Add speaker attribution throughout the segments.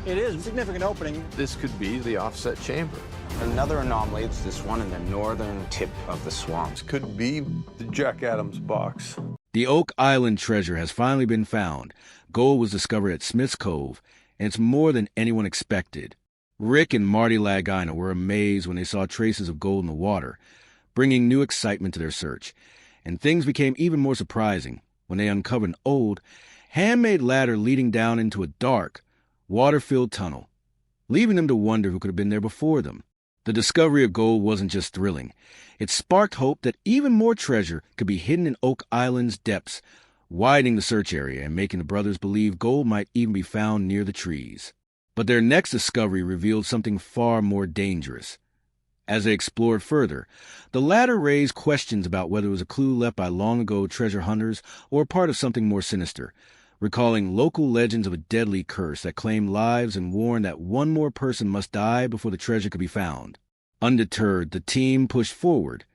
Speaker 1: It is a significant opening.
Speaker 2: This could be the offset chamber.
Speaker 3: Another anomaly, it's this one in the northern tip of the swamp.
Speaker 4: This could be the Jack Adams box.
Speaker 5: The Oak Island treasure has finally been found. Gold was discovered at Smith's Cove, and it's more than anyone expected. Rick and Marty Lagina were amazed when they saw traces of gold in the water, bringing new excitement to their search. And things became even more surprising when they uncovered an old, handmade ladder leading down into a dark, water-filled tunnel, leaving them to wonder who could have been there before them. The discovery of gold wasn't just thrilling. It sparked hope that even more treasure could be hidden in Oak Island's depths, widening the search area and making the brothers believe gold might even be found near the trees. But their next discovery revealed something far more dangerous. As they explored further, the ladder raised questions about whether it was a clue left by long-ago treasure hunters or part of something more sinister, recalling local legends of a deadly curse that claimed lives and warned that one more person must die before the treasure could be found. Undeterred, the team pushed forward,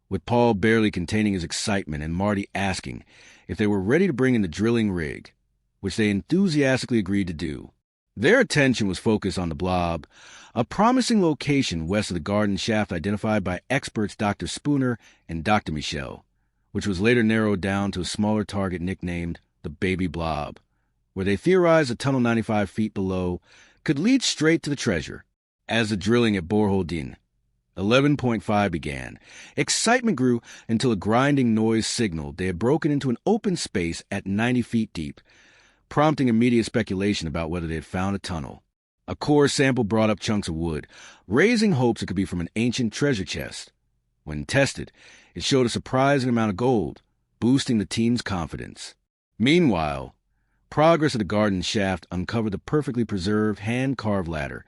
Speaker 5: with Paul barely containing his excitement and Marty asking if they were ready to bring in the drilling rig, which they enthusiastically agreed to do. Their attention was focused on the blob, a promising location west of the garden shaft identified by experts Dr. Spooner and Dr. Michel, which was later narrowed down to a smaller target nicknamed the Baby Blob, where they theorized a tunnel 95 feet below could lead straight to the treasure. As the drilling at Borehole Din 11.5 began, excitement grew until a grinding noise signaled they had broken into an open space at 90 feet deep, prompting immediate speculation about whether they had found a tunnel. A core sample brought up chunks of wood, raising hopes it could be from an ancient treasure chest. When tested, it showed a surprising amount of gold, boosting the team's confidence. Meanwhile, progress at the garden shaft uncovered the perfectly preserved hand-carved ladder,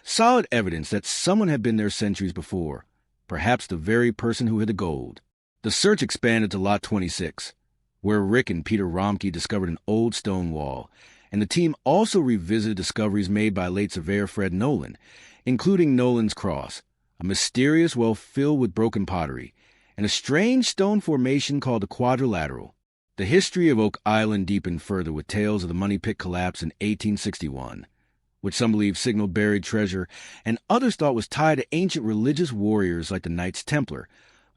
Speaker 5: solid evidence that someone had been there centuries before, perhaps the very person who hid the gold. The search expanded to Lot 26, where Rick and Peter Romke discovered an old stone wall, and the team also revisited discoveries made by late surveyor Fred Nolan, including Nolan's Cross, a mysterious well filled with broken pottery, and a strange stone formation called the Quadrilateral. The history of Oak Island deepened further with tales of the Money Pit collapse in 1861, which some believed signaled buried treasure, and others thought was tied to ancient religious warriors like the Knights Templar,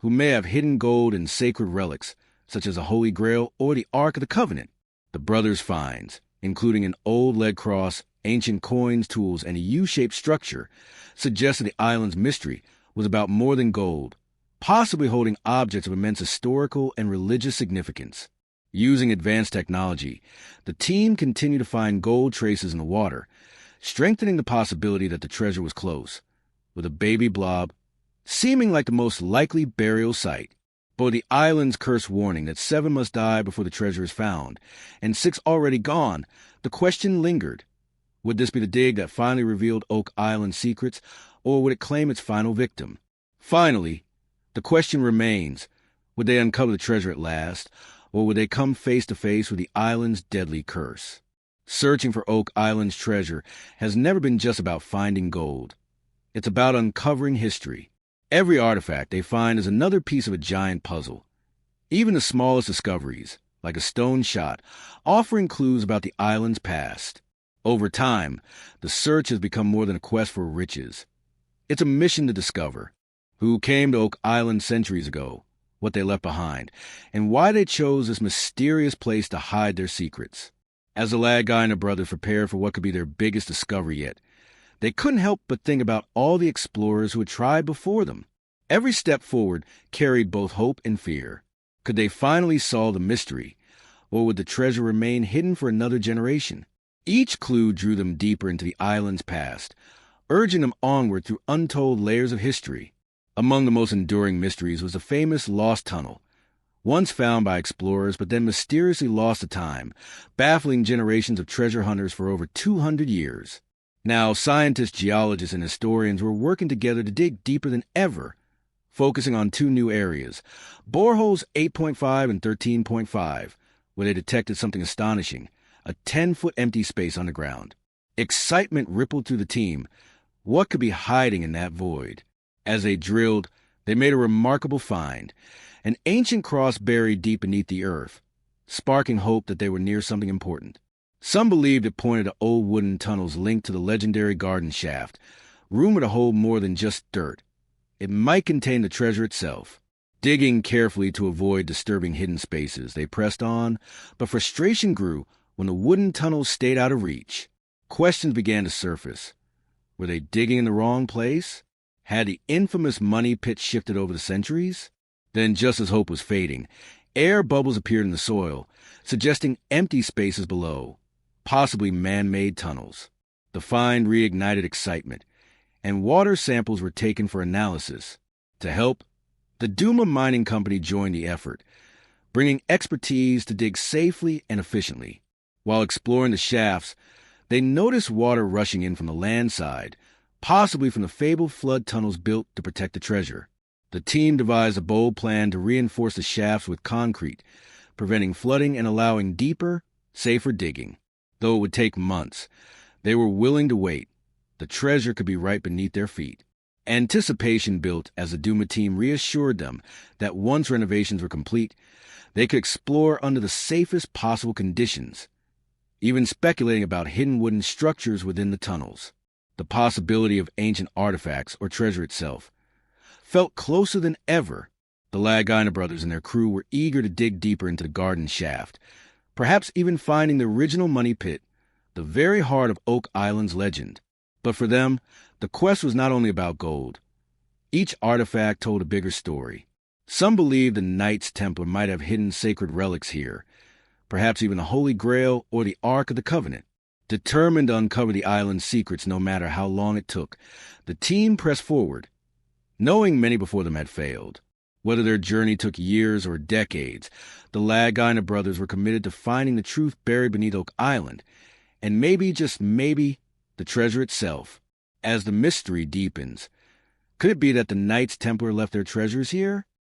Speaker 5: who may have hidden gold and sacred relics, such as a Holy Grail or the Ark of the Covenant. The brothers' finds, including an old lead cross, ancient coins, tools, and a U-shaped structure, suggested the island's mystery was about more than gold, possibly holding objects of immense historical and religious significance. Using advanced technology, the team continued to find gold traces in the water, strengthening the possibility that the treasure was close, with a Baby Blob seeming like the most likely burial site. But the island's curse warning that 7 must die before the treasure is found, and 6 already gone, the question lingered. Would this be the dig that finally revealed Oak Island's secrets, or would it claim its final victim? Finally, the question remains, would they uncover the treasure at last, or would they come face to face with the island's deadly curse? Searching for Oak Island's treasure has never been just about finding gold. It's about uncovering history. Every artifact they find is another piece of a giant puzzle. Even the smallest discoveries, like a stone shot, offering clues about the island's past. Over time, the search has become more than a quest for riches. It's a mission to discover who came to Oak Island centuries ago, what they left behind, and why they chose this mysterious place to hide their secrets. As the Lagina brothers prepared for what could be their biggest discovery yet, they couldn't help but think about all the explorers who had tried before them. Every step forward carried both hope and fear. Could they finally solve the mystery, or would the treasure remain hidden for another generation? Each clue drew them deeper into the island's past, urging them onward through untold layers of history. Among the most enduring mysteries was the famous Lost Tunnel, once found by explorers but then mysteriously lost to time, baffling generations of treasure hunters for over 200 years. Now, scientists, geologists, and historians were working together to dig deeper than ever, focusing on 2 new areas, boreholes 8.5 and 13.5, where they detected something astonishing, a 10-foot empty space underground. Excitement rippled through the team. What could be hiding in that void? As they drilled, they made a remarkable find, an ancient cross buried deep beneath the earth, sparking hope that they were near something important. Some believed it pointed to old wooden tunnels linked to the legendary garden shaft, rumored to hold more than just dirt. It might contain the treasure itself. Digging carefully to avoid disturbing hidden spaces, they pressed on, but frustration grew when the wooden tunnels stayed out of reach. Questions began to surface. Were they digging in the wrong place? Had the infamous money pit shifted over the centuries? Then, just as hope was fading, air bubbles appeared in the soil, suggesting empty spaces below, possibly man-made tunnels. The find reignited excitement, and water samples were taken for analysis. To help, the Duma Mining Company joined the effort, bringing expertise to dig safely and efficiently. While exploring the shafts, they noticed water rushing in from the land side, possibly from the fabled flood tunnels built to protect the treasure. The team devised a bold plan to reinforce the shafts with concrete, preventing flooding and allowing deeper, safer digging. Though it would take months, they were willing to wait. The treasure could be right beneath their feet. Anticipation built as the Duma team reassured them that once renovations were complete, they could explore under the safest possible conditions, even speculating about hidden wooden structures within the tunnels. The possibility of ancient artifacts or treasure itself felt closer than ever. The Lagina brothers and their crew were eager to dig deeper into the garden shaft, perhaps even finding the original money pit, the very heart of Oak Island's legend. But for them, the quest was not only about gold. Each artifact told a bigger story. Some believed the Knights Templar might have hidden sacred relics here, perhaps even the Holy Grail or the Ark of the Covenant. Determined to uncover the island's secrets no matter how long it took, the team pressed forward, knowing many before them had failed. Whether their journey took years or decades, the Lagina brothers were committed to finding the truth buried beneath Oak Island, and maybe, just maybe, the treasure itself. As the mystery deepens, could it be that the Knights Templar left their treasures here?